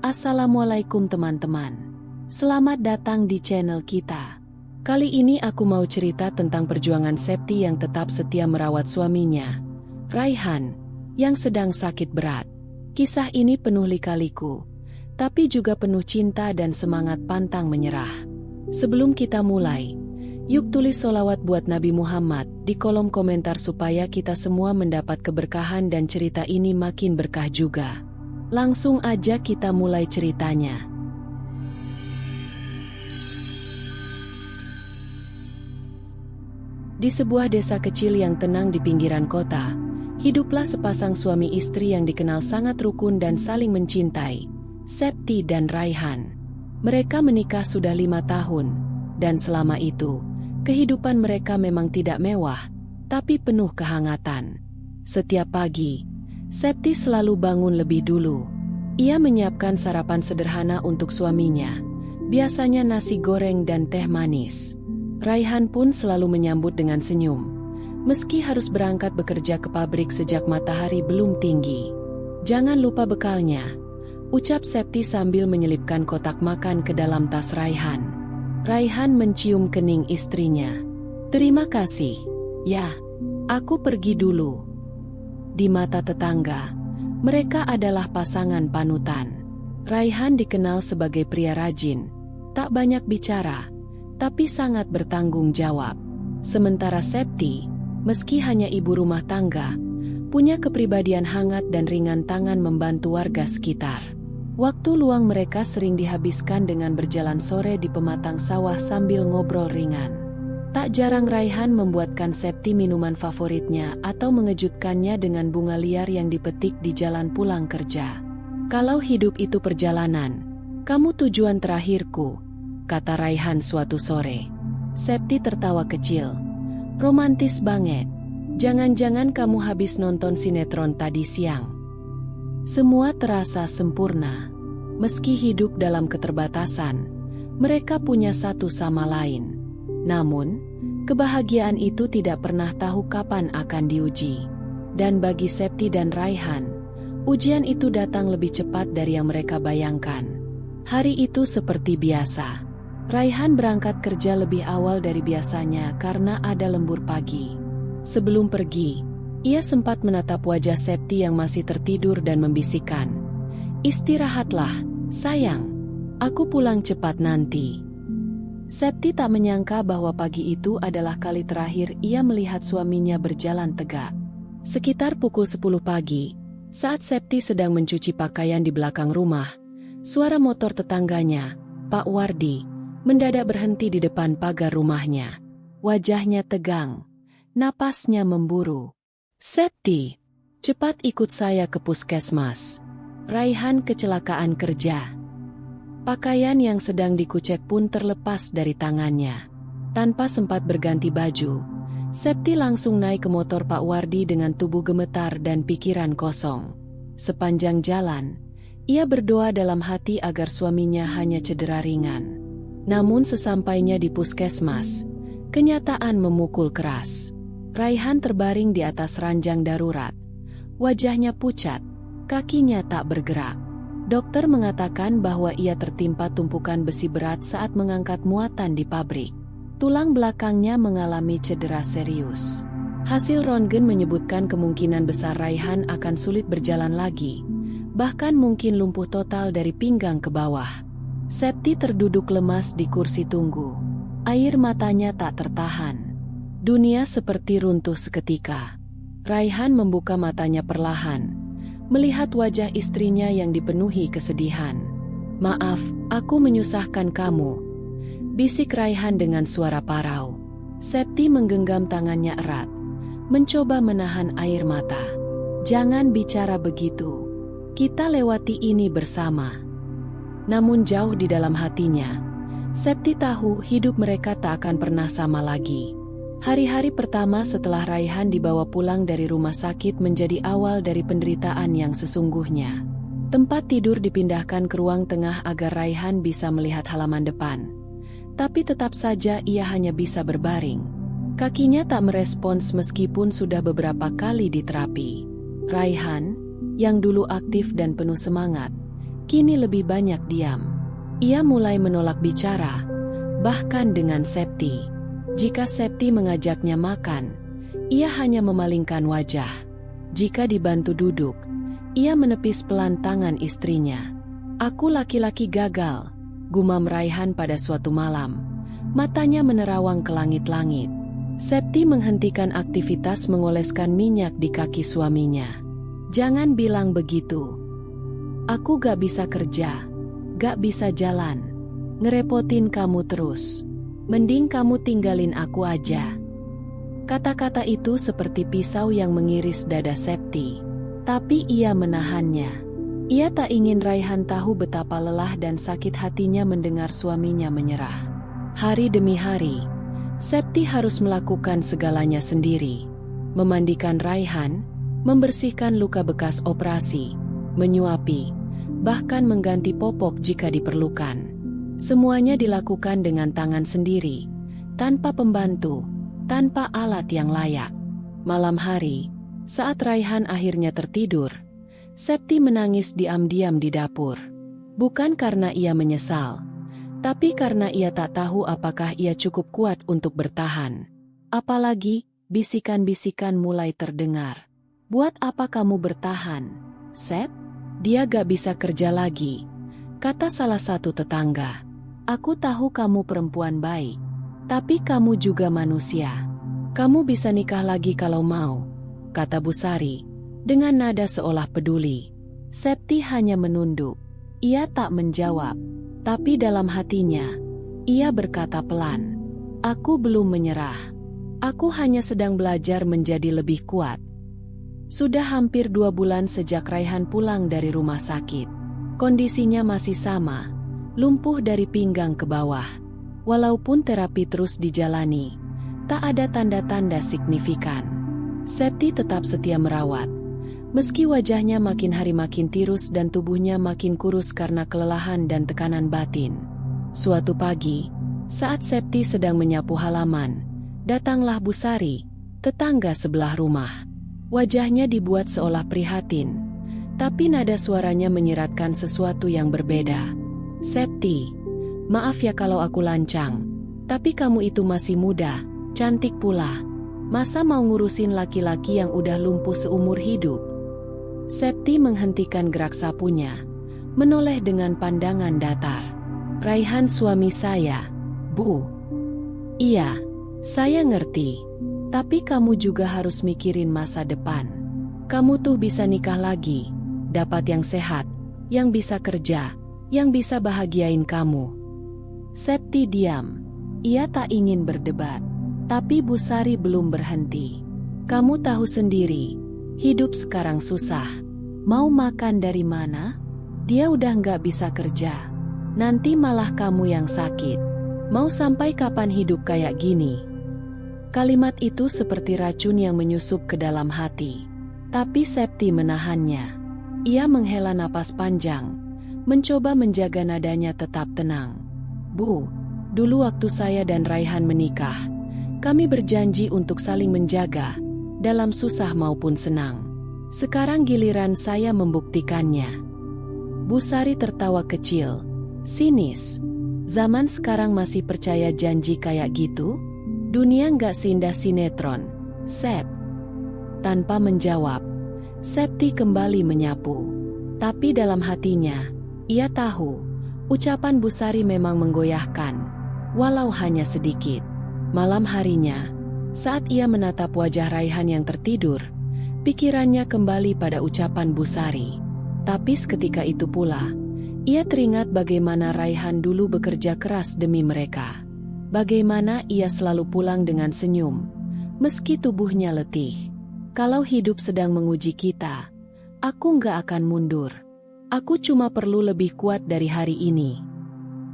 Assalamualaikum teman-teman. Selamat datang di channel kita. Kali ini aku mau cerita tentang perjuangan Septi yang tetap setia merawat suaminya, Raihan, yang sedang sakit berat. Kisah ini penuh lika-liku, tapi juga penuh cinta dan semangat pantang menyerah. Sebelum kita mulai, yuk tulis sholawat buat Nabi Muhammad di kolom komentar supaya kita semua mendapat keberkahan dan cerita ini makin berkah juga. Langsung aja kita mulai ceritanya. Di sebuah desa kecil yang tenang di pinggiran kota, hiduplah sepasang suami istri yang dikenal sangat rukun dan saling mencintai, Septi dan Raihan. Mereka menikah sudah 5 tahun, dan selama itu, kehidupan mereka memang tidak mewah, tapi penuh kehangatan. Setiap pagi, Septi selalu bangun lebih dulu. Ia menyiapkan sarapan sederhana untuk suaminya, biasanya nasi goreng dan teh manis. Raihan pun selalu menyambut dengan senyum, meski harus berangkat bekerja ke pabrik sejak matahari belum tinggi. "Jangan lupa bekalnya," ucap Septi sambil menyelipkan kotak makan ke dalam tas Raihan. Raihan mencium kening istrinya. "Terima kasih. Ya, aku pergi dulu." Di mata tetangga, mereka adalah pasangan panutan. Raihan dikenal sebagai pria rajin, tak banyak bicara, tapi sangat bertanggung jawab. Sementara Septi, meski hanya ibu rumah tangga, punya kepribadian hangat dan ringan tangan membantu warga sekitar. Waktu luang mereka sering dihabiskan dengan berjalan sore di pematang sawah sambil ngobrol ringan. Tak jarang Raihan membuatkan Septi minuman favoritnya atau mengejutkannya dengan bunga liar yang dipetik di jalan pulang kerja. "Kalau hidup itu perjalanan, kamu tujuan terakhirku," kata Raihan suatu sore. Septi tertawa kecil. "Romantis banget. Jangan-jangan kamu habis nonton sinetron tadi siang." Semua terasa sempurna. Meski hidup dalam keterbatasan, mereka punya satu sama lain. Namun, kebahagiaan itu tidak pernah tahu kapan akan diuji. Dan bagi Septi dan Raihan, ujian itu datang lebih cepat dari yang mereka bayangkan. Hari itu seperti biasa. Raihan berangkat kerja lebih awal dari biasanya karena ada lembur pagi. Sebelum pergi, ia sempat menatap wajah Septi yang masih tertidur dan membisikkan, "Istirahatlah, sayang. Aku pulang cepat nanti." Septi tak menyangka bahwa pagi itu adalah kali terakhir ia melihat suaminya berjalan tegak. Sekitar pukul 10 pagi, saat Septi sedang mencuci pakaian di belakang rumah, suara motor tetangganya, Pak Wardi, mendadak berhenti di depan pagar rumahnya. Wajahnya tegang, napasnya memburu. "Septi, cepat ikut saya ke puskesmas. Raihan kecelakaan kerja." Pakaian yang sedang dikucek pun terlepas dari tangannya. Tanpa sempat berganti baju, Septi langsung naik ke motor Pak Wardi dengan tubuh gemetar dan pikiran kosong. Sepanjang jalan, ia berdoa dalam hati agar suaminya hanya cedera ringan. Namun sesampainya di puskesmas, kenyataan memukul keras. Raihan terbaring di atas ranjang darurat. Wajahnya pucat, kakinya tak bergerak. Dokter mengatakan bahwa ia tertimpa tumpukan besi berat saat mengangkat muatan di pabrik. Tulang belakangnya mengalami cedera serius. Hasil röntgen menyebutkan kemungkinan besar Raihan akan sulit berjalan lagi, bahkan mungkin lumpuh total dari pinggang ke bawah. Septi terduduk lemas di kursi tunggu. Air matanya tak tertahan. Dunia seperti runtuh seketika. Raihan membuka matanya perlahan, melihat wajah istrinya yang dipenuhi kesedihan. "Maaf, aku menyusahkan kamu," bisik Raihan dengan suara parau. Septi menggenggam tangannya erat, mencoba menahan air mata. "Jangan bicara begitu. Kita lewati ini bersama." Namun jauh di dalam hatinya, Septi tahu hidup mereka tak akan pernah sama lagi. Hari-hari pertama setelah Raihan dibawa pulang dari rumah sakit menjadi awal dari penderitaan yang sesungguhnya. Tempat tidur dipindahkan ke ruang tengah agar Raihan bisa melihat halaman depan. Tapi tetap saja ia hanya bisa berbaring. Kakinya tak merespons meskipun sudah beberapa kali diterapi. Raihan, yang dulu aktif dan penuh semangat, kini lebih banyak diam. Ia mulai menolak bicara, bahkan dengan Septi. Jika Septi mengajaknya makan, ia hanya memalingkan wajah. Jika dibantu duduk, ia menepis pelan tangan istrinya. "Aku laki-laki gagal," gumam Raihan pada suatu malam. Matanya menerawang ke langit-langit. Septi menghentikan aktivitas mengoleskan minyak di kaki suaminya. "Jangan bilang begitu. Aku gak bisa kerja, gak bisa jalan. Ngerepotin kamu terus. Mending kamu tinggalin aku aja." Kata-kata itu seperti pisau yang mengiris dada Septi. Tapi ia menahannya. Ia tak ingin Raihan tahu betapa lelah dan sakit hatinya mendengar suaminya menyerah. Hari demi hari, Septi harus melakukan segalanya sendiri. Memandikan Raihan, membersihkan luka bekas operasi, menyuapi, bahkan mengganti popok jika diperlukan. Semuanya dilakukan dengan tangan sendiri, tanpa pembantu, tanpa alat yang layak. Malam hari, saat Raihan akhirnya tertidur, Septi menangis diam-diam di dapur. Bukan karena ia menyesal, tapi karena ia tak tahu apakah ia cukup kuat untuk bertahan. Apalagi, bisikan-bisikan mulai terdengar. "Buat apa kamu bertahan, Sep? Dia gak bisa kerja lagi," kata salah satu tetangga. "Aku tahu kamu perempuan baik, tapi kamu juga manusia. Kamu bisa nikah lagi kalau mau," kata Bu Sari, dengan nada seolah peduli. Septi hanya menunduk. Ia tak menjawab. Tapi dalam hatinya, ia berkata pelan, "Aku belum menyerah. Aku hanya sedang belajar menjadi lebih kuat." Sudah hampir 2 bulan sejak Raihan pulang dari rumah sakit. Kondisinya masih sama, lumpuh dari pinggang ke bawah. Walaupun terapi terus dijalani, tak ada tanda-tanda signifikan. Septi tetap setia merawat. Meski wajahnya makin hari makin tirus dan tubuhnya makin kurus karena kelelahan dan tekanan batin. Suatu pagi, saat Septi sedang menyapu halaman, datanglah Bu Sari, tetangga sebelah rumah. Wajahnya dibuat seolah prihatin, tapi nada suaranya menyiratkan sesuatu yang berbeda. "Septi, maaf ya kalau aku lancang, tapi kamu itu masih muda, cantik pula. Masa mau ngurusin laki-laki yang udah lumpuh seumur hidup?" Septi menghentikan gerak sapunya, menoleh dengan pandangan datar. "Raihan suami saya, Bu." "Iya, saya ngerti. Tapi kamu juga harus mikirin masa depan. Kamu tuh bisa nikah lagi, dapat yang sehat, yang bisa kerja, yang bisa bahagiain kamu." Septi diam. Ia tak ingin berdebat. Tapi Bu Sari belum berhenti. "Kamu tahu sendiri, hidup sekarang susah. Mau makan dari mana? Dia udah nggak bisa kerja. Nanti malah kamu yang sakit. Mau sampai kapan hidup kayak gini?" Kalimat itu seperti racun yang menyusup ke dalam hati. Tapi Septi menahannya. Ia menghela napas panjang, mencoba menjaga nadanya tetap tenang. "Bu, dulu waktu saya dan Raihan menikah, kami berjanji untuk saling menjaga, dalam susah maupun senang. Sekarang giliran saya membuktikannya." Bu Sari tertawa kecil, sinis. "Zaman sekarang masih percaya janji kayak gitu? Dunia nggak seindah sinetron, Sep." Tanpa menjawab, Septi kembali menyapu. Tapi dalam hatinya, ia tahu, ucapan Bu Sari memang menggoyahkan, walau hanya sedikit. Malam harinya, saat ia menatap wajah Raihan yang tertidur, pikirannya kembali pada ucapan Bu Sari. Tapi seketika itu pula, ia teringat bagaimana Raihan dulu bekerja keras demi mereka. Bagaimana ia selalu pulang dengan senyum, meski tubuhnya letih. "Kalau hidup sedang menguji kita, aku nggak akan mundur. Aku cuma perlu lebih kuat dari hari ini."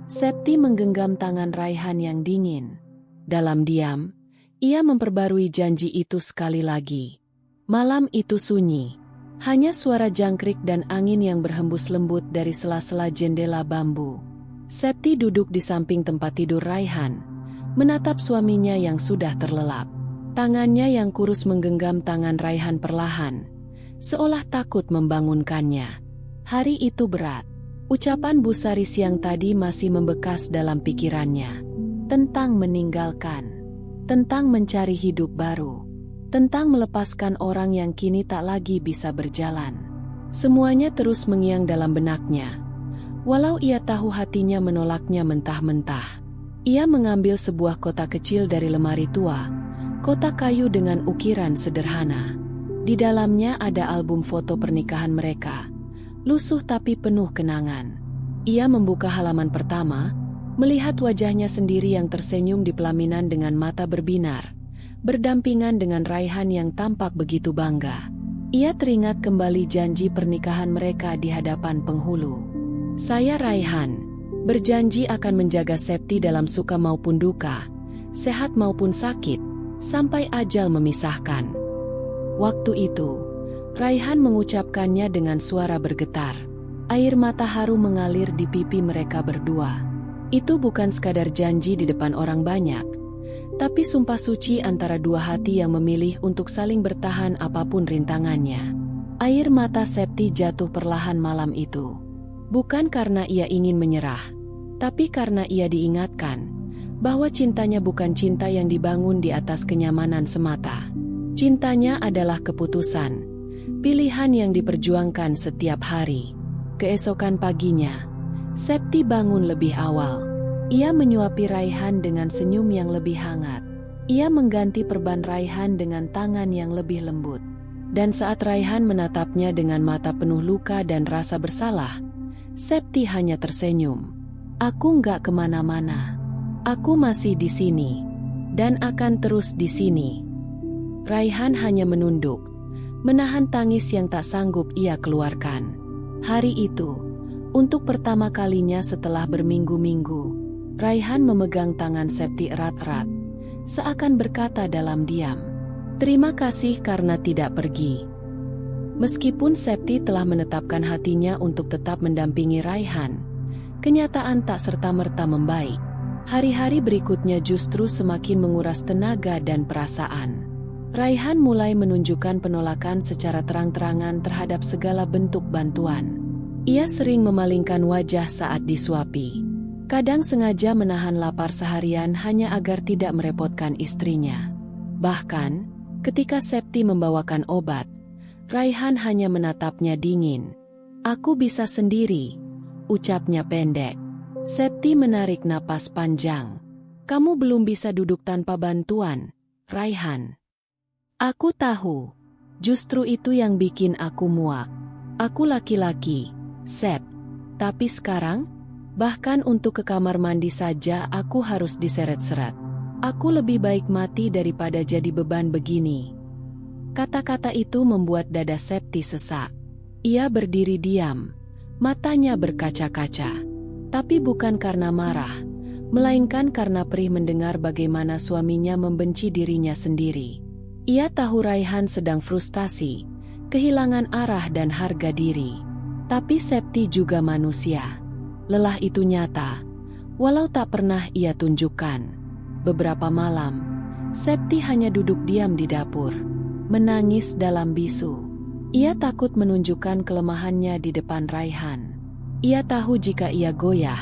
Septi menggenggam tangan Raihan yang dingin. Dalam diam, ia memperbarui janji itu sekali lagi. Malam itu sunyi. Hanya suara jangkrik dan angin yang berhembus lembut dari sela-sela jendela bambu. Septi duduk di samping tempat tidur Raihan, menatap suaminya yang sudah terlelap. Tangannya yang kurus menggenggam tangan Raihan perlahan, seolah takut membangunkannya. Hari itu berat. Ucapan Bu Saris yang tadi masih membekas dalam pikirannya. Tentang meninggalkan, tentang mencari hidup baru, tentang melepaskan orang yang kini tak lagi bisa berjalan. Semuanya terus mengiang dalam benaknya. Walau ia tahu hatinya menolaknya mentah-mentah. Ia mengambil sebuah kotak kecil dari lemari tua, kotak kayu dengan ukiran sederhana. Di dalamnya ada album foto pernikahan mereka. Lusuh tapi penuh kenangan. Ia membuka halaman pertama, melihat wajahnya sendiri yang tersenyum di pelaminan dengan mata berbinar, berdampingan dengan Raihan yang tampak begitu bangga. Ia teringat kembali janji pernikahan mereka di hadapan penghulu. Saya Raihan, berjanji akan menjaga Septi dalam suka maupun duka, sehat maupun sakit, sampai ajal memisahkan. Waktu itu, Raihan mengucapkannya dengan suara bergetar. Air mata haru mengalir di pipi mereka berdua. Itu bukan sekadar janji di depan orang banyak, tapi sumpah suci antara dua hati yang memilih untuk saling bertahan apapun rintangannya. Air mata Septi jatuh perlahan malam itu. Bukan karena ia ingin menyerah, tapi karena ia diingatkan bahwa cintanya bukan cinta yang dibangun di atas kenyamanan semata. Cintanya adalah keputusan, pilihan yang diperjuangkan setiap hari. Keesokan paginya, Septi bangun lebih awal. Ia menyuapi Raihan dengan senyum yang lebih hangat. Ia mengganti perban Raihan dengan tangan yang lebih lembut. Dan saat Raihan menatapnya dengan mata penuh luka dan rasa bersalah, Septi hanya tersenyum. Aku nggak kemana-mana. Aku masih di sini. Dan akan terus di sini. Raihan hanya menunduk, menahan tangis yang tak sanggup ia keluarkan. Hari itu, untuk pertama kalinya setelah berminggu-minggu, Raihan memegang tangan Septi erat-erat, seakan berkata dalam diam, "Terima kasih karena tidak pergi." Meskipun Septi telah menetapkan hatinya untuk tetap mendampingi Raihan, kenyataan tak serta-merta membaik. Hari-hari berikutnya justru semakin menguras tenaga dan perasaan. Raihan mulai menunjukkan penolakan secara terang-terangan terhadap segala bentuk bantuan. Ia sering memalingkan wajah saat disuapi. Kadang sengaja menahan lapar seharian hanya agar tidak merepotkan istrinya. Bahkan, ketika Septi membawakan obat, Raihan hanya menatapnya dingin. "Aku bisa sendiri," ucapnya pendek. Septi menarik napas panjang. "Kamu belum bisa duduk tanpa bantuan, Raihan." "Aku tahu. Justru itu yang bikin aku muak. Aku laki-laki, Sep. Tapi sekarang, bahkan untuk ke kamar mandi saja aku harus diseret-seret. Aku lebih baik mati daripada jadi beban begini." Kata-kata itu membuat dada Septi sesak. Ia berdiri diam, matanya berkaca-kaca. Tapi bukan karena marah, melainkan karena perih mendengar bagaimana suaminya membenci dirinya sendiri. Ia tahu Raihan sedang frustasi, kehilangan arah dan harga diri. Tapi Septi juga manusia. Lelah itu nyata, walau tak pernah ia tunjukkan. Beberapa malam, Septi hanya duduk diam di dapur, menangis dalam bisu. Ia takut menunjukkan kelemahannya di depan Raihan. Ia tahu jika ia goyah,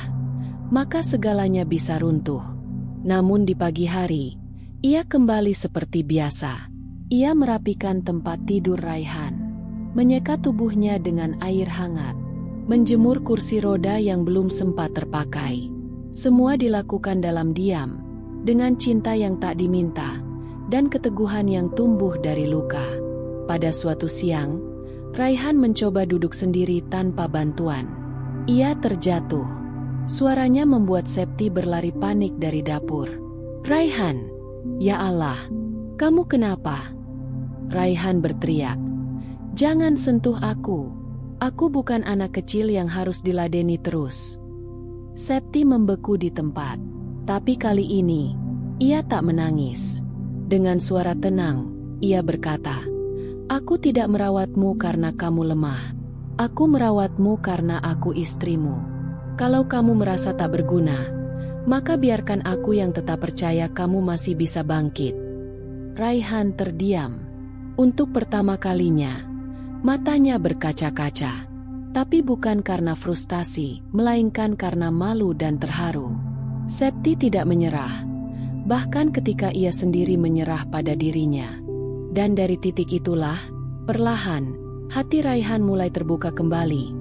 maka segalanya bisa runtuh. Namun di pagi hari, ia kembali seperti biasa. Ia merapikan tempat tidur Raihan, menyeka tubuhnya dengan air hangat, menjemur kursi roda yang belum sempat terpakai. Semua dilakukan dalam diam, dengan cinta yang tak diminta, dan keteguhan yang tumbuh dari luka. Pada suatu siang, Raihan mencoba duduk sendiri tanpa bantuan. Ia terjatuh. Suaranya membuat Septi berlari panik dari dapur. "Raihan, ya Allah, kamu kenapa?" Raihan berteriak, "Jangan sentuh aku. Aku bukan anak kecil yang harus diladeni terus." Septi membeku di tempat. Tapi kali ini, ia tak menangis. Dengan suara tenang, ia berkata, "Aku tidak merawatmu karena kamu lemah. Aku merawatmu karena aku istrimu. Kalau kamu merasa tak berguna, maka biarkan aku yang tetap percaya kamu masih bisa bangkit." Raihan terdiam. Untuk pertama kalinya, matanya berkaca-kaca. Tapi bukan karena frustasi, melainkan karena malu dan terharu. Septi tidak menyerah, bahkan ketika ia sendiri menyerah pada dirinya. Dan dari titik itulah, perlahan, hati Raihan mulai terbuka kembali,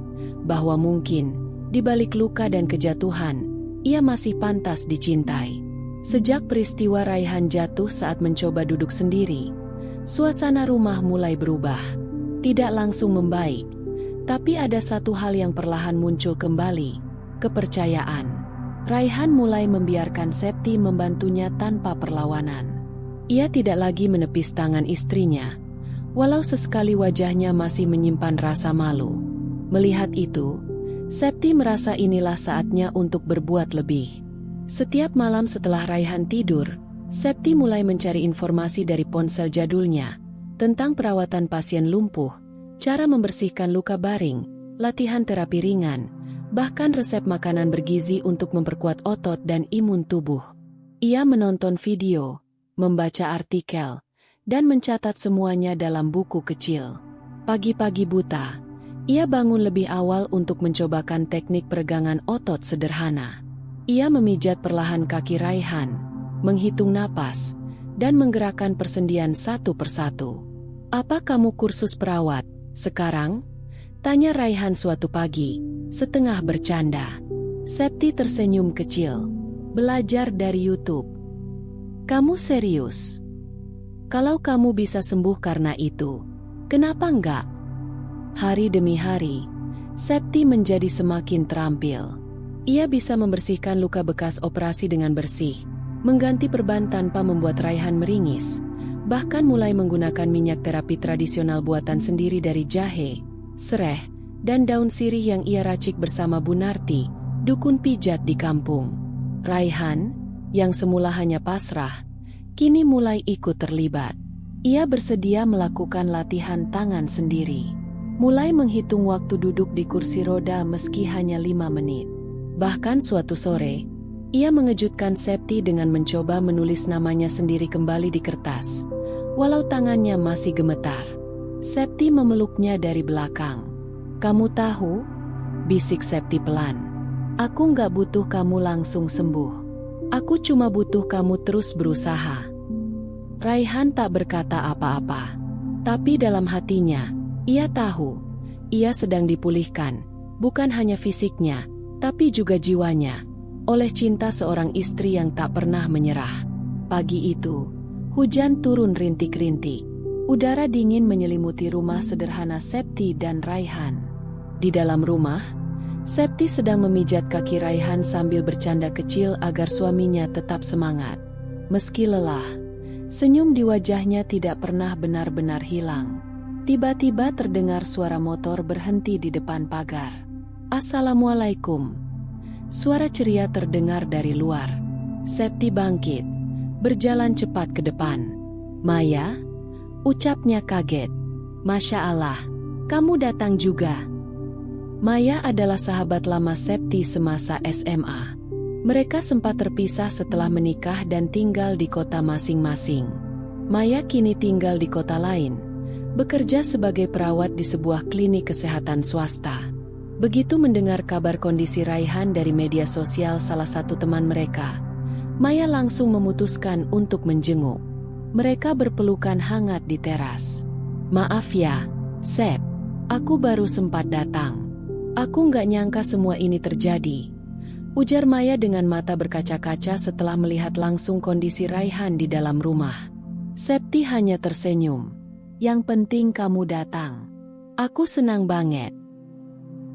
bahwa mungkin, di balik luka dan kejatuhan, ia masih pantas dicintai. Sejak peristiwa Raihan jatuh saat mencoba duduk sendiri, suasana rumah mulai berubah. Tidak langsung membaik, tapi ada satu hal yang perlahan muncul kembali, kepercayaan. Raihan mulai membiarkan Septi membantunya tanpa perlawanan. Ia tidak lagi menepis tangan istrinya, walau sesekali wajahnya masih menyimpan rasa malu. Melihat itu, Septi merasa inilah saatnya untuk berbuat lebih. Setiap malam setelah Raihan tidur, Septi mulai mencari informasi dari ponsel jadulnya tentang perawatan pasien lumpuh, cara membersihkan luka baring, latihan terapi ringan, bahkan resep makanan bergizi untuk memperkuat otot dan imun tubuh. Ia menonton video, membaca artikel, dan mencatat semuanya dalam buku kecil. Pagi-pagi buta, ia bangun lebih awal untuk mencobakan teknik peregangan otot sederhana. Ia memijat perlahan kaki Raihan, menghitung napas, dan menggerakkan persendian satu persatu. "Apa kamu kursus perawat sekarang?" tanya Raihan suatu pagi, setengah bercanda. Septi tersenyum kecil. "Belajar dari YouTube." "Kamu serius? Kalau kamu bisa sembuh karena itu, kenapa enggak?" Hari demi hari, Septi menjadi semakin terampil. Ia bisa membersihkan luka bekas operasi dengan bersih, mengganti perban tanpa membuat Raihan meringis, bahkan mulai menggunakan minyak terapi tradisional buatan sendiri dari jahe, sereh, dan daun sirih yang ia racik bersama Bu Narti, dukun pijat di kampung. Raihan, yang semula hanya pasrah, kini mulai ikut terlibat. Ia bersedia melakukan latihan tangan sendiri. Mulai menghitung waktu duduk di kursi roda meski hanya 5 menit. Bahkan suatu sore, ia mengejutkan Septi dengan mencoba menulis namanya sendiri kembali di kertas, walau tangannya masih gemetar. Septi memeluknya dari belakang. "Kamu tahu?" bisik Septi pelan. "Aku nggak butuh kamu langsung sembuh. Aku cuma butuh kamu terus berusaha." Raihan tak berkata apa-apa. Tapi dalam hatinya, ia tahu, ia sedang dipulihkan, bukan hanya fisiknya, tapi juga jiwanya, oleh cinta seorang istri yang tak pernah menyerah. Pagi itu, hujan turun rintik-rintik. Udara dingin menyelimuti rumah sederhana Septi dan Raihan. Di dalam rumah, Septi sedang memijat kaki Raihan sambil bercanda kecil agar suaminya tetap semangat. Meski lelah, senyum di wajahnya tidak pernah benar-benar hilang. Tiba-tiba terdengar suara motor berhenti di depan pagar. "Assalamualaikum." Suara ceria terdengar dari luar. Septi bangkit, berjalan cepat ke depan. "Maya?" ucapnya kaget. "Masya Allah, kamu datang juga." Maya adalah sahabat lama Septi semasa SMA. Mereka sempat terpisah setelah menikah dan tinggal di kota masing-masing. Maya kini tinggal di kota lain, bekerja sebagai perawat di sebuah klinik kesehatan swasta. Begitu mendengar kabar kondisi Raihan dari media sosial salah satu teman mereka, Maya langsung memutuskan untuk menjenguk. Mereka berpelukan hangat di teras. "Maaf ya, Sep, aku baru sempat datang. Aku nggak nyangka semua ini terjadi," ujar Maya dengan mata berkaca-kaca setelah melihat langsung kondisi Raihan di dalam rumah. Septi hanya tersenyum. "Yang penting kamu datang. Aku senang banget."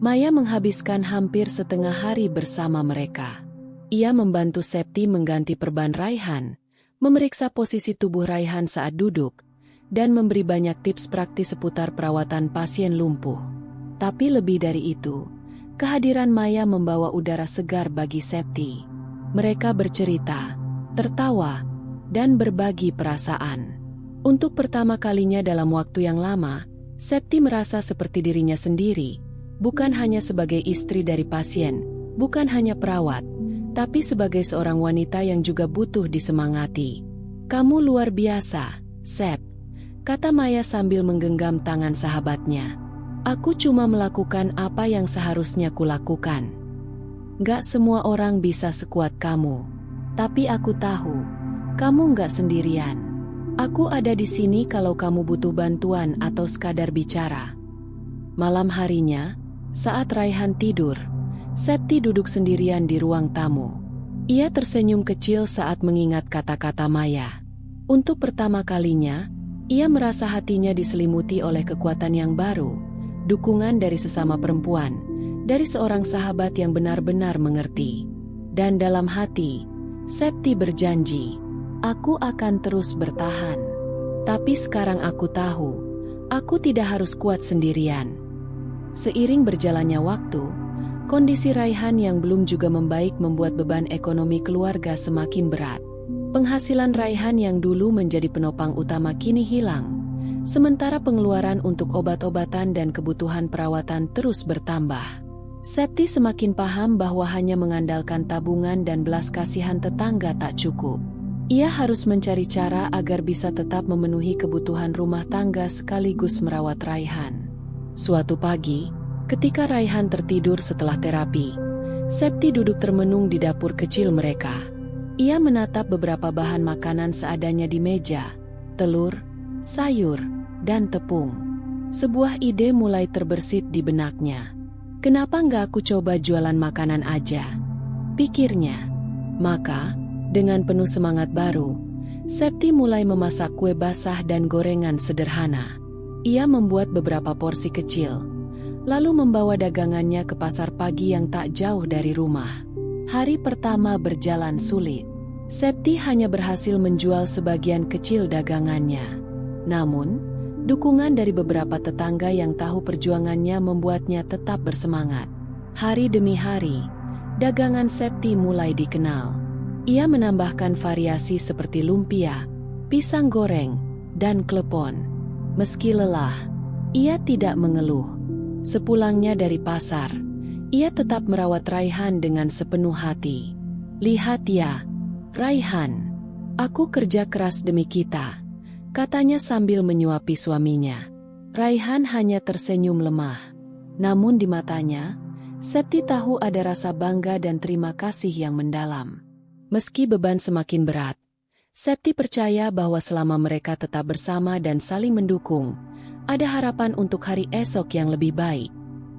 Maya menghabiskan hampir setengah hari bersama mereka. Ia membantu Septi mengganti perban Raihan, memeriksa posisi tubuh Raihan saat duduk, dan memberi banyak tips praktis seputar perawatan pasien lumpuh. Tapi lebih dari itu, kehadiran Maya membawa udara segar bagi Septi. Mereka bercerita, tertawa, dan berbagi perasaan. Untuk pertama kalinya dalam waktu yang lama, Septi merasa seperti dirinya sendiri, bukan hanya sebagai istri dari pasien, bukan hanya perawat, tapi sebagai seorang wanita yang juga butuh disemangati. "Kamu luar biasa, Sep," kata Maya sambil menggenggam tangan sahabatnya. Aku cuma melakukan apa yang seharusnya kulakukan. Gak semua orang bisa sekuat kamu. Tapi aku tahu, kamu gak sendirian. Aku ada di sini kalau kamu butuh bantuan atau sekadar bicara. Malam harinya, saat Raihan tidur, Septi duduk sendirian di ruang tamu. Ia tersenyum kecil saat mengingat kata-kata Maya. Untuk pertama kalinya, ia merasa hatinya diselimuti oleh kekuatan yang baru. Dukungan dari sesama perempuan, dari seorang sahabat yang benar-benar mengerti. Dan dalam hati, Septi berjanji, aku akan terus bertahan. Tapi sekarang aku tahu, aku tidak harus kuat sendirian. Seiring berjalannya waktu, kondisi Raihan yang belum juga membaik membuat beban ekonomi keluarga semakin berat. Penghasilan Raihan yang dulu menjadi penopang utama kini hilang. Sementara pengeluaran untuk obat-obatan dan kebutuhan perawatan terus bertambah. Septi semakin paham bahwa hanya mengandalkan tabungan dan belas kasihan tetangga tak cukup. Ia harus mencari cara agar bisa tetap memenuhi kebutuhan rumah tangga sekaligus merawat Raihan. Suatu pagi, ketika Raihan tertidur setelah terapi, Septi duduk termenung di dapur kecil mereka. Ia menatap beberapa bahan makanan seadanya di meja, telur, sayur, dan tepung. Sebuah ide mulai terbersit di benaknya. Kenapa nggak aku coba jualan makanan aja? Pikirnya. Maka, dengan penuh semangat baru, Septi mulai memasak kue basah dan gorengan sederhana. Ia membuat beberapa porsi kecil, lalu membawa dagangannya ke pasar pagi yang tak jauh dari rumah. Hari pertama berjalan sulit. Septi hanya berhasil menjual sebagian kecil dagangannya. Namun, dukungan dari beberapa tetangga yang tahu perjuangannya membuatnya tetap bersemangat. Hari demi hari, dagangan Septi mulai dikenal. Ia menambahkan variasi seperti lumpia, pisang goreng, dan klepon. Meski lelah, ia tidak mengeluh. Sepulangnya dari pasar, ia tetap merawat Raihan dengan sepenuh hati. Lihat ya, Raihan, aku kerja keras demi kita, katanya sambil menyuapi suaminya. Raihan hanya tersenyum lemah. Namun di matanya, Septi tahu ada rasa bangga dan terima kasih yang mendalam. Meski beban semakin berat, Septi percaya bahwa selama mereka tetap bersama dan saling mendukung, ada harapan untuk hari esok yang lebih baik.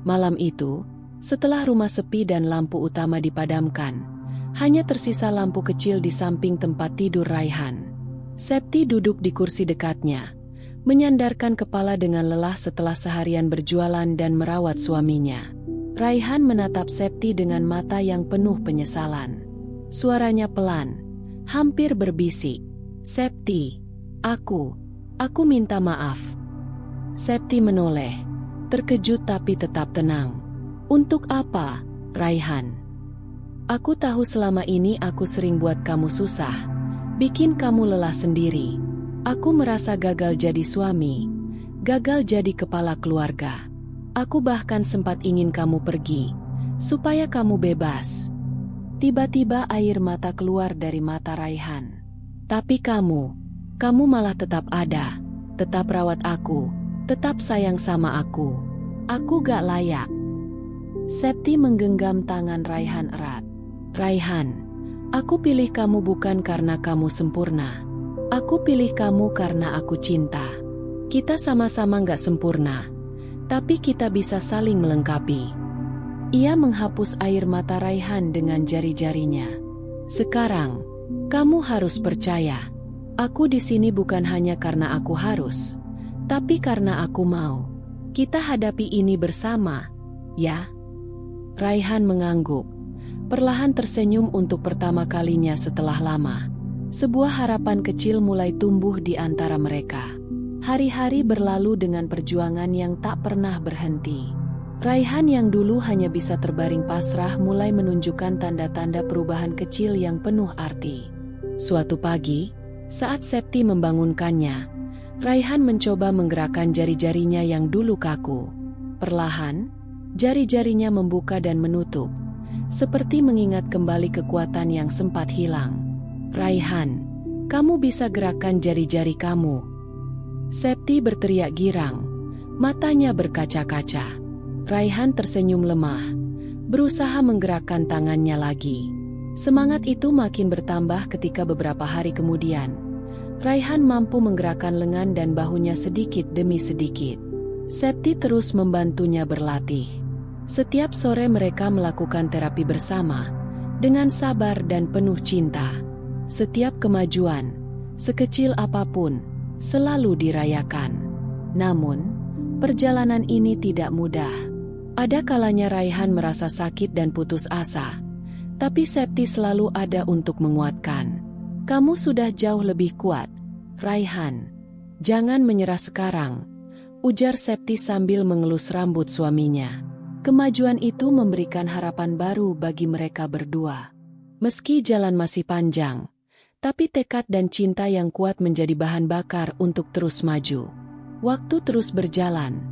Malam itu, setelah rumah sepi dan lampu utama dipadamkan, hanya tersisa lampu kecil di samping tempat tidur Raihan. Septi duduk di kursi dekatnya, menyandarkan kepala dengan lelah setelah seharian berjualan dan merawat suaminya. Raihan menatap Septi dengan mata yang penuh penyesalan. Suaranya pelan, hampir berbisik. Septi, aku minta maaf. Septi menoleh, terkejut tapi tetap tenang. Untuk apa, Raihan? Aku tahu selama ini aku sering buat kamu susah. Bikin kamu lelah sendiri. Aku merasa gagal jadi suami, gagal jadi kepala keluarga. Aku bahkan sempat ingin kamu pergi, supaya kamu bebas. Tiba-tiba air mata keluar dari mata Raihan. Tapi kamu malah tetap ada, tetap rawat aku, tetap sayang sama aku. Aku gak layak. Septi menggenggam tangan Raihan erat. Raihan, aku pilih kamu bukan karena kamu sempurna. Aku pilih kamu karena aku cinta. Kita sama-sama gak sempurna, tapi kita bisa saling melengkapi. Ia menghapus air mata Raihan dengan jari-jarinya. Sekarang, kamu harus percaya. Aku di sini bukan hanya karena aku harus, tapi karena aku mau. Kita hadapi ini bersama, ya? Raihan mengangguk. Perlahan tersenyum untuk pertama kalinya setelah lama. Sebuah harapan kecil mulai tumbuh di antara mereka. Hari-hari berlalu dengan perjuangan yang tak pernah berhenti. Raihan yang dulu hanya bisa terbaring pasrah mulai menunjukkan tanda-tanda perubahan kecil yang penuh arti. Suatu pagi, saat Septi membangunkannya, Raihan mencoba menggerakkan jari-jarinya yang dulu kaku. Perlahan, jari-jarinya membuka dan menutup, seperti mengingat kembali kekuatan yang sempat hilang. Raihan, kamu bisa gerakkan jari-jari kamu. Septi berteriak girang, Matanya berkaca-kaca. Raihan tersenyum lemah, berusaha menggerakkan tangannya lagi. Semangat itu makin bertambah ketika beberapa hari kemudian, Raihan mampu menggerakkan lengan dan bahunya sedikit demi sedikit. Septi terus membantunya berlatih. Setiap sore mereka melakukan terapi bersama, dengan sabar dan penuh cinta. Setiap kemajuan, sekecil apapun, selalu dirayakan. Namun, perjalanan ini tidak mudah. Ada kalanya Raihan merasa sakit dan putus asa, tapi Septi selalu ada untuk menguatkan. Kamu sudah jauh lebih kuat, Raihan. Jangan menyerah sekarang, ujar Septi sambil mengelus rambut suaminya. Kemajuan itu memberikan harapan baru bagi mereka berdua. Meski jalan masih panjang, tapi tekad dan cinta yang kuat menjadi bahan bakar untuk terus maju. Waktu terus berjalan,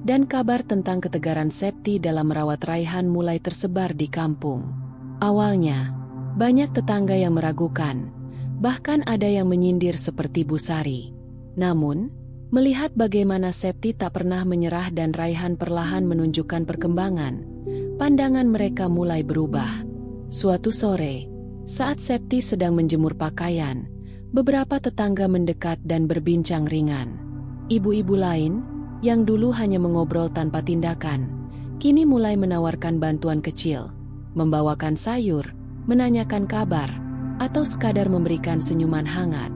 dan kabar tentang ketegaran Septi dalam merawat Raihan mulai tersebar di kampung. Awalnya, banyak tetangga yang meragukan, bahkan ada yang menyindir seperti Bu Sari. Namun, melihat bagaimana Septi tak pernah menyerah dan Raihan perlahan menunjukkan perkembangan, pandangan mereka mulai berubah. Suatu sore, saat Septi sedang menjemur pakaian, beberapa tetangga mendekat dan berbincang ringan. Ibu-ibu lain, yang dulu hanya mengobrol tanpa tindakan, kini mulai menawarkan bantuan kecil, membawakan sayur, menanyakan kabar, atau sekadar memberikan senyuman hangat.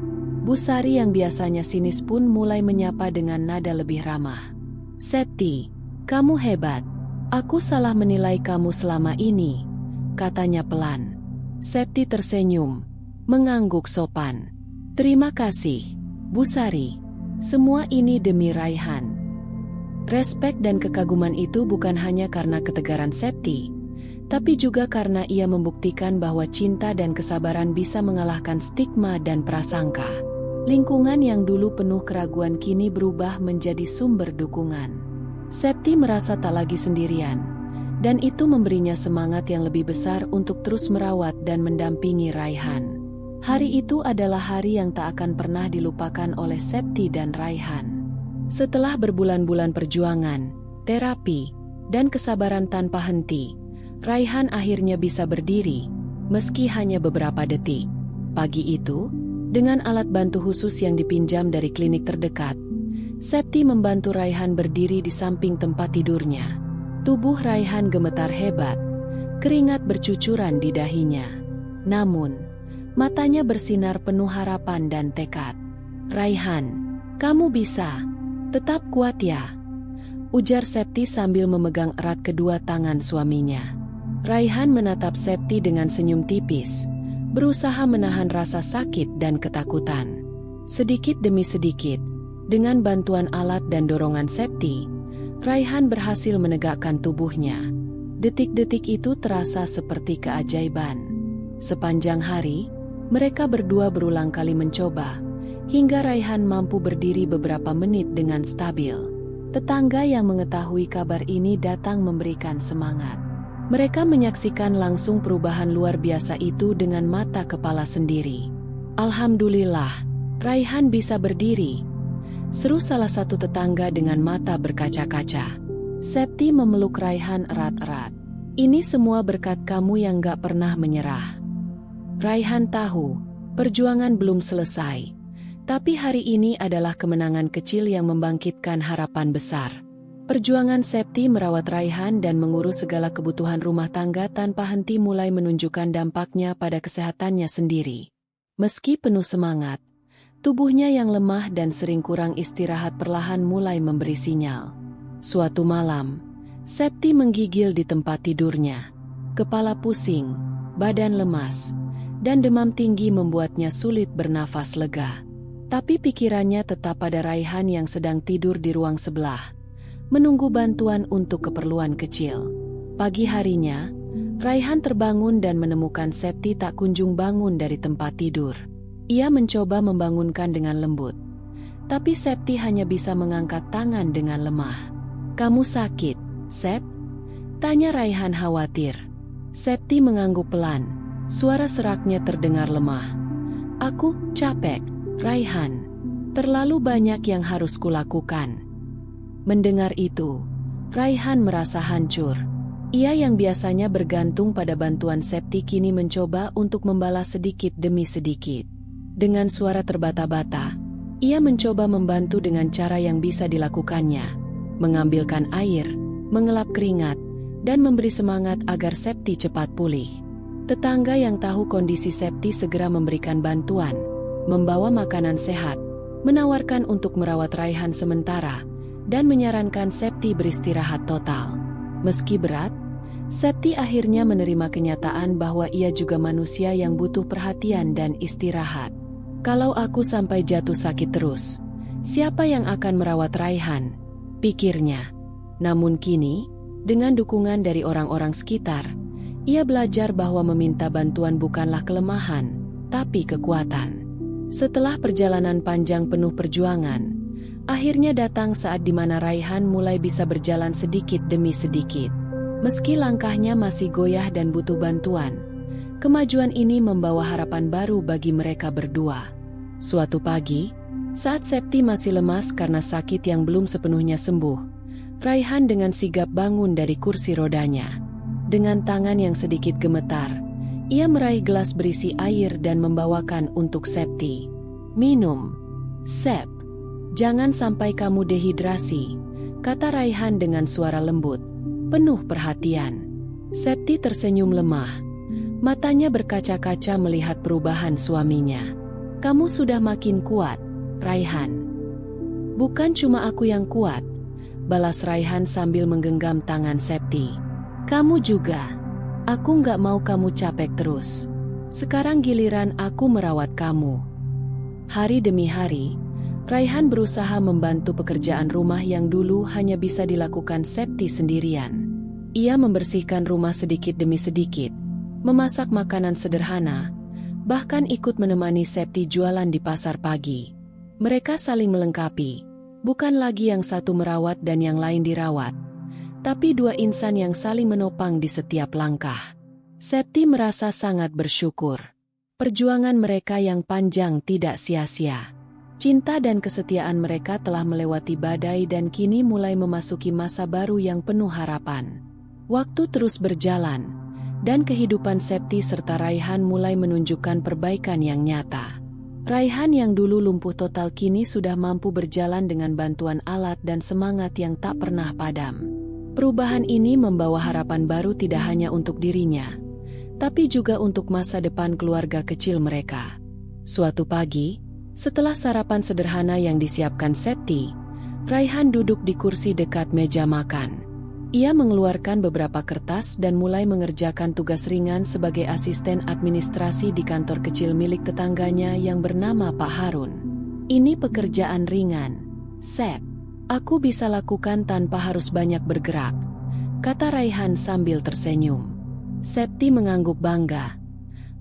Bu Sari yang biasanya sinis pun mulai menyapa dengan nada lebih ramah. Septi, kamu hebat. Aku salah menilai kamu selama ini, katanya pelan. Septi tersenyum, mengangguk sopan. Terima kasih, Bu Sari. Semua ini demi Raihan. Respek dan kekaguman itu bukan hanya karena ketegaran Septi, tapi juga karena ia membuktikan bahwa cinta dan kesabaran bisa mengalahkan stigma dan prasangka. Lingkungan yang dulu penuh keraguan kini berubah menjadi sumber dukungan. Septi merasa tak lagi sendirian, dan itu memberinya semangat yang lebih besar untuk terus merawat dan mendampingi Raihan. Hari itu adalah hari yang tak akan pernah dilupakan oleh Septi dan Raihan. Setelah berbulan-bulan perjuangan, terapi, dan kesabaran tanpa henti, Raihan akhirnya bisa berdiri, meski hanya beberapa detik. Pagi itu, dengan alat bantu khusus yang dipinjam dari klinik terdekat, Septi membantu Raihan berdiri di samping tempat tidurnya. Tubuh Raihan gemetar hebat, keringat bercucuran di dahinya. Namun, matanya bersinar penuh harapan dan tekad. Raihan, kamu bisa. Tetap kuat ya, ujar Septi sambil memegang erat kedua tangan suaminya. Raihan menatap Septi dengan senyum tipis, berusaha menahan rasa sakit dan ketakutan. Sedikit demi sedikit, dengan bantuan alat dan dorongan Septi, Raihan berhasil menegakkan tubuhnya. Detik-detik itu terasa seperti keajaiban. Sepanjang hari, mereka berdua berulang kali mencoba, hingga Raihan mampu berdiri beberapa menit dengan stabil. Tetangga yang mengetahui kabar ini datang memberikan semangat. Mereka menyaksikan langsung perubahan luar biasa itu dengan mata kepala sendiri. Alhamdulillah, Raihan bisa berdiri, seru salah satu tetangga dengan mata berkaca-kaca. Septi memeluk Raihan erat-erat. Ini semua berkat kamu yang gak pernah menyerah. Raihan tahu, perjuangan belum selesai. Tapi hari ini adalah kemenangan kecil yang membangkitkan harapan besar. Perjuangan Septi merawat Raihan dan mengurus segala kebutuhan rumah tangga tanpa henti mulai menunjukkan dampaknya pada kesehatannya sendiri. Meski penuh semangat, tubuhnya yang lemah dan sering kurang istirahat perlahan mulai memberi sinyal. Suatu malam, Septi menggigil di tempat tidurnya. Kepala pusing, badan lemas, dan demam tinggi membuatnya sulit bernafas lega. Tapi pikirannya tetap pada Raihan yang sedang tidur di ruang sebelah, menunggu bantuan untuk keperluan kecil. Pagi harinya, Raihan terbangun dan menemukan Septi tak kunjung bangun dari tempat tidur. Ia mencoba membangunkan dengan lembut, tapi Septi hanya bisa mengangkat tangan dengan lemah. "Kamu sakit, Sep?" tanya Raihan khawatir. Septi mengangguk pelan, suara seraknya terdengar lemah. "Aku capek, Raihan. Terlalu banyak yang harus kulakukan." Mendengar itu, Raihan merasa hancur. Ia yang biasanya bergantung pada bantuan Septi kini mencoba untuk membalas sedikit demi sedikit. Dengan suara terbata-bata, ia mencoba membantu dengan cara yang bisa dilakukannya. Mengambilkan air, mengelap keringat, dan memberi semangat agar Septi cepat pulih. Tetangga yang tahu kondisi Septi segera memberikan bantuan, membawa makanan sehat, menawarkan untuk merawat Raihan sementara, dan menyarankan Septi beristirahat total. Meski berat, Septi akhirnya menerima kenyataan bahwa ia juga manusia yang butuh perhatian dan istirahat. Kalau aku sampai jatuh sakit terus, siapa yang akan merawat Raihan? Pikirnya. Namun kini, dengan dukungan dari orang-orang sekitar, ia belajar bahwa meminta bantuan bukanlah kelemahan, tapi kekuatan. Setelah perjalanan panjang penuh perjuangan, akhirnya datang saat di mana Raihan mulai bisa berjalan sedikit demi sedikit. Meski langkahnya masih goyah dan butuh bantuan, kemajuan ini membawa harapan baru bagi mereka berdua. Suatu pagi, saat Septi masih lemas karena sakit yang belum sepenuhnya sembuh, Raihan dengan sigap bangun dari kursi rodanya. Dengan tangan yang sedikit gemetar, ia meraih gelas berisi air dan membawakan untuk Septi. "Minum, Sep. Jangan sampai kamu dehidrasi," kata Raihan dengan suara lembut, penuh perhatian. Septi tersenyum lemah. Matanya berkaca-kaca melihat perubahan suaminya. "Kamu sudah makin kuat, Raihan." "Bukan cuma aku yang kuat," balas Raihan sambil menggenggam tangan Septi. "Kamu juga. Aku nggak mau kamu capek terus. Sekarang giliran aku merawat kamu." Hari demi hari, Raihan berusaha membantu pekerjaan rumah yang dulu hanya bisa dilakukan Septi sendirian. Ia membersihkan rumah sedikit demi sedikit, memasak makanan sederhana, bahkan ikut menemani Septi jualan di pasar pagi. Mereka saling melengkapi, bukan lagi yang satu merawat dan yang lain dirawat, tapi dua insan yang saling menopang di setiap langkah. Septi merasa sangat bersyukur. Perjuangan mereka yang panjang tidak sia-sia. Cinta dan kesetiaan mereka telah melewati badai dan kini mulai memasuki masa baru yang penuh harapan. Waktu terus berjalan, dan kehidupan Septi serta Raihan mulai menunjukkan perbaikan yang nyata. Raihan yang dulu lumpuh total kini sudah mampu berjalan dengan bantuan alat dan semangat yang tak pernah padam. Perubahan ini membawa harapan baru tidak hanya untuk dirinya, tapi juga untuk masa depan keluarga kecil mereka. Suatu pagi, setelah sarapan sederhana yang disiapkan Septi, Raihan duduk di kursi dekat meja makan. Ia mengeluarkan beberapa kertas dan mulai mengerjakan tugas ringan sebagai asisten administrasi di kantor kecil milik tetangganya yang bernama Pak Harun. "Ini pekerjaan ringan, Sep. Aku bisa lakukan tanpa harus banyak bergerak," kata Raihan sambil tersenyum. Septi mengangguk bangga.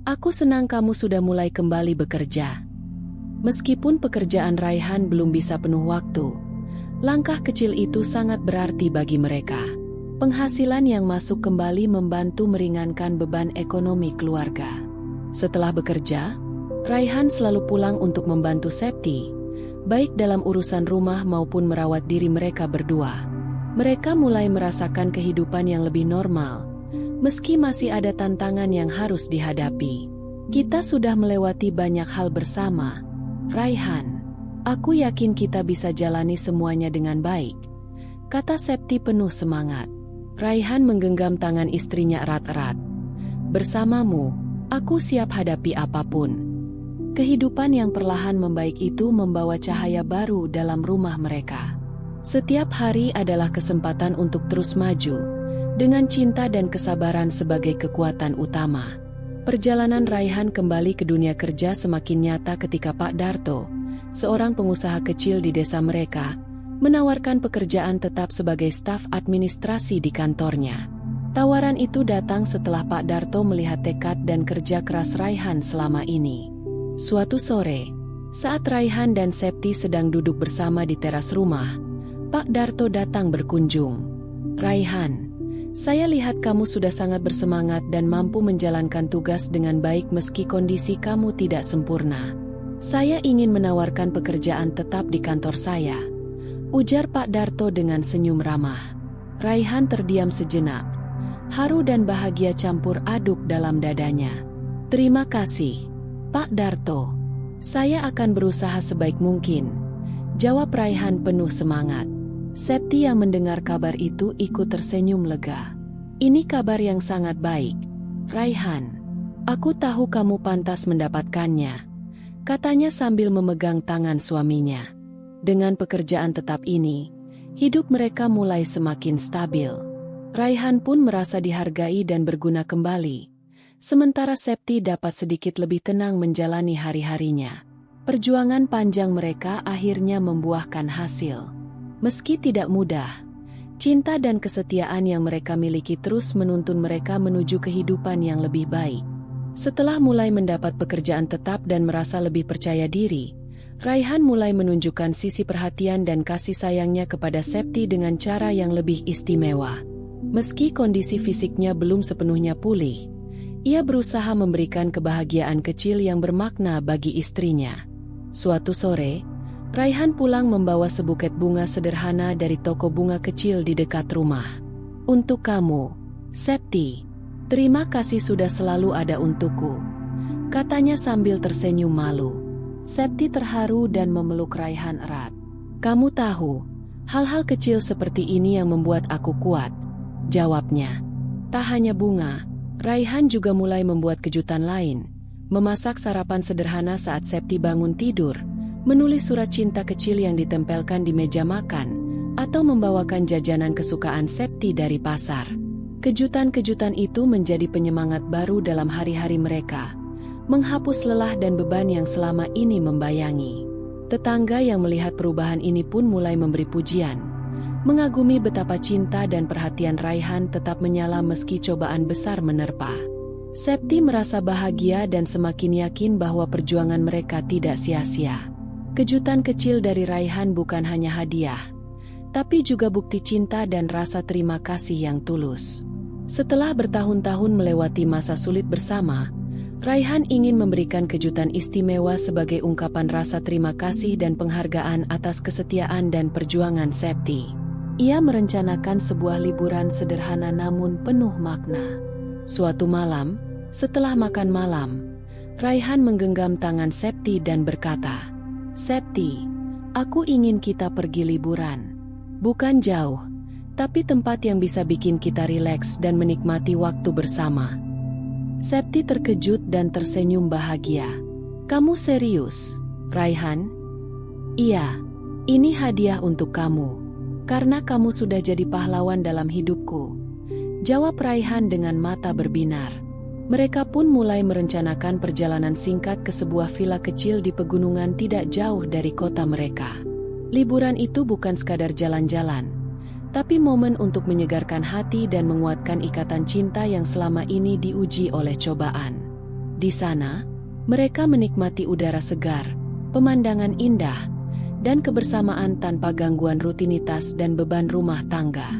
"Aku senang kamu sudah mulai kembali bekerja." Meskipun pekerjaan Raihan belum bisa penuh waktu, langkah kecil itu sangat berarti bagi mereka. Penghasilan yang masuk kembali membantu meringankan beban ekonomi keluarga. Setelah bekerja, Raihan selalu pulang untuk membantu Septi, baik dalam urusan rumah maupun merawat diri mereka berdua. Mereka mulai merasakan kehidupan yang lebih normal, meski masih ada tantangan yang harus dihadapi. "Kita sudah melewati banyak hal bersama, Raihan. Aku yakin kita bisa jalani semuanya dengan baik," kata Septi penuh semangat. Raihan menggenggam tangan istrinya erat-erat. "Bersamamu, aku siap hadapi apapun." Kehidupan yang perlahan membaik itu membawa cahaya baru dalam rumah mereka. Setiap hari adalah kesempatan untuk terus maju, dengan cinta dan kesabaran sebagai kekuatan utama. Perjalanan Raihan kembali ke dunia kerja semakin nyata ketika Pak Darto, seorang pengusaha kecil di desa mereka, menawarkan pekerjaan tetap sebagai staf administrasi di kantornya. Tawaran itu datang setelah Pak Darto melihat tekad dan kerja keras Raihan selama ini. Suatu sore, saat Raihan dan Septi sedang duduk bersama di teras rumah, Pak Darto datang berkunjung. "Raihan, saya lihat kamu sudah sangat bersemangat dan mampu menjalankan tugas dengan baik meski kondisi kamu tidak sempurna. Saya ingin menawarkan pekerjaan tetap di kantor saya. ujar Pak Darto dengan senyum ramah. Raihan terdiam sejenak. Haru dan bahagia campur aduk dalam dadanya. Terima kasih, Pak Darto. Saya akan berusaha sebaik mungkin, jawab Raihan penuh semangat. Septi yang mendengar kabar itu ikut tersenyum lega. Ini kabar yang sangat baik, Raihan. Aku tahu kamu pantas mendapatkannya, katanya sambil memegang tangan suaminya. Dengan pekerjaan tetap ini, hidup mereka mulai semakin stabil. Raihan pun merasa dihargai dan berguna kembali, sementara Septi dapat sedikit lebih tenang menjalani hari-harinya. Perjuangan panjang mereka akhirnya membuahkan hasil. Meski tidak mudah, cinta dan kesetiaan yang mereka miliki terus menuntun mereka menuju kehidupan yang lebih baik. Setelah mulai mendapat pekerjaan tetap dan merasa lebih percaya diri, Raihan mulai menunjukkan sisi perhatian dan kasih sayangnya kepada Septi dengan cara yang lebih istimewa. Meski kondisi fisiknya belum sepenuhnya pulih, ia berusaha memberikan kebahagiaan kecil yang bermakna bagi istrinya. Suatu sore, Raihan pulang membawa sebuket bunga sederhana dari toko bunga kecil di dekat rumah. Untuk kamu, Septi. Terima kasih sudah selalu ada untukku, katanya sambil tersenyum malu. Septi terharu dan memeluk Raihan erat. Kamu tahu, hal-hal kecil seperti ini yang membuat aku kuat, jawabnya. Tak hanya bunga, Raihan juga mulai membuat kejutan lain. Memasak sarapan sederhana saat Septi bangun tidur, menulis surat cinta kecil yang ditempelkan di meja makan, atau membawakan jajanan kesukaan Septi dari pasar. Kejutan-kejutan itu menjadi penyemangat baru dalam hari-hari mereka, menghapus lelah dan beban yang selama ini membayangi. Tetangga yang melihat perubahan ini pun mulai memberi pujian, mengagumi betapa cinta dan perhatian Raihan tetap menyala meski cobaan besar menerpa. Septi merasa bahagia dan semakin yakin bahwa perjuangan mereka tidak sia-sia. Kejutan kecil dari Raihan bukan hanya hadiah, tapi juga bukti cinta dan rasa terima kasih yang tulus. Setelah bertahun-tahun melewati masa sulit bersama, Raihan ingin memberikan kejutan istimewa sebagai ungkapan rasa terima kasih dan penghargaan atas kesetiaan dan perjuangan Septi. Ia merencanakan sebuah liburan sederhana namun penuh makna. Suatu malam, setelah makan malam, Raihan menggenggam tangan Septi dan berkata, Septi, aku ingin kita pergi liburan. Bukan jauh, tapi tempat yang bisa bikin kita rileks dan menikmati waktu bersama. Septi terkejut dan tersenyum bahagia. Kamu serius, Raihan? Iya, ini hadiah untuk kamu, karena kamu sudah jadi pahlawan dalam hidupku, jawab Raihan dengan mata berbinar. Mereka pun mulai merencanakan perjalanan singkat ke sebuah villa kecil di pegunungan tidak jauh dari kota mereka. Liburan itu bukan sekadar jalan-jalan, tapi momen untuk menyegarkan hati dan menguatkan ikatan cinta yang selama ini diuji oleh cobaan. Di sana, mereka menikmati udara segar, pemandangan indah, dan kebersamaan tanpa gangguan rutinitas dan beban rumah tangga.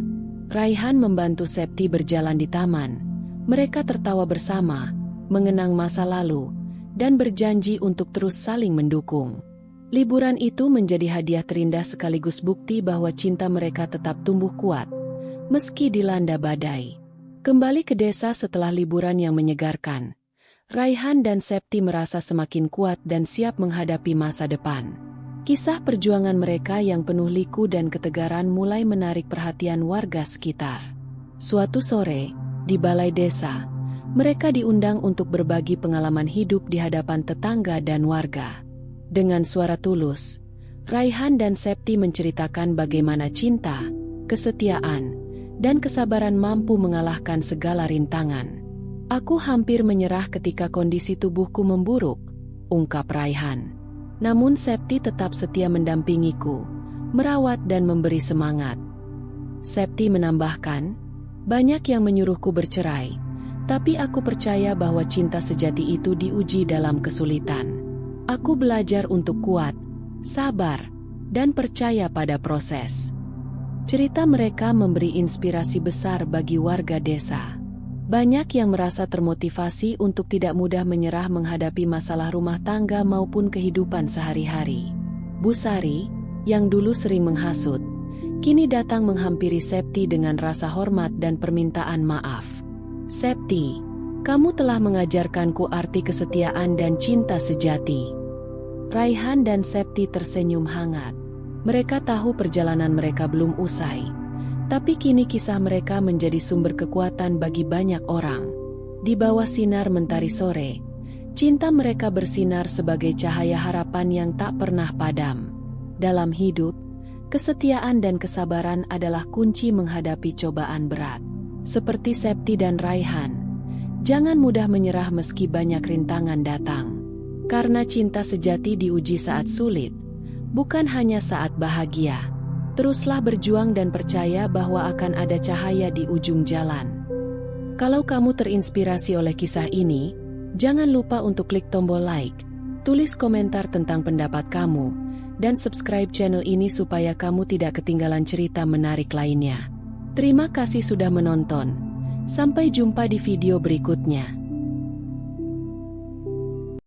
Raihan membantu Septi berjalan di taman. Mereka tertawa bersama, mengenang masa lalu, dan berjanji untuk terus saling mendukung. Liburan itu menjadi hadiah terindah sekaligus bukti bahwa cinta mereka tetap tumbuh kuat, meski dilanda badai. Kembali ke desa setelah liburan yang menyegarkan, Raihan dan Septi merasa semakin kuat dan siap menghadapi masa depan. Kisah perjuangan mereka yang penuh liku dan ketegaran mulai menarik perhatian warga sekitar. Suatu sore, di balai desa, mereka diundang untuk berbagi pengalaman hidup di hadapan tetangga dan warga. Dengan suara tulus, Raihan dan Septi menceritakan bagaimana cinta, kesetiaan, dan kesabaran mampu mengalahkan segala rintangan. Aku hampir menyerah ketika kondisi tubuhku memburuk, ungkap Raihan. Namun Septi tetap setia mendampingiku, merawat dan memberi semangat. Septi menambahkan, banyak yang menyuruhku bercerai, tapi aku percaya bahwa cinta sejati itu diuji dalam kesulitan. Aku belajar untuk kuat, sabar, dan percaya pada proses. Cerita mereka memberi inspirasi besar bagi warga desa. Banyak yang merasa termotivasi untuk tidak mudah menyerah menghadapi masalah rumah tangga maupun kehidupan sehari-hari. Bu Sari, yang dulu sering menghasut, kini datang menghampiri Septi dengan rasa hormat dan permintaan maaf. "Septi, kamu telah mengajarkanku arti kesetiaan dan cinta sejati." Raihan dan Septi tersenyum hangat. Mereka tahu perjalanan mereka belum usai, tapi kini kisah mereka menjadi sumber kekuatan bagi banyak orang. Di bawah sinar mentari sore, cinta mereka bersinar sebagai cahaya harapan yang tak pernah padam. Dalam hidup, kesetiaan dan kesabaran adalah kunci menghadapi cobaan berat. Seperti Septi dan Raihan, jangan mudah menyerah meski banyak rintangan datang. Karena cinta sejati diuji saat sulit, bukan hanya saat bahagia. Teruslah berjuang dan percaya bahwa akan ada cahaya di ujung jalan. Kalau kamu terinspirasi oleh kisah ini, jangan lupa untuk klik tombol like, tulis komentar tentang pendapat kamu, dan subscribe channel ini supaya kamu tidak ketinggalan cerita menarik lainnya. Terima kasih sudah menonton. Sampai jumpa di video berikutnya.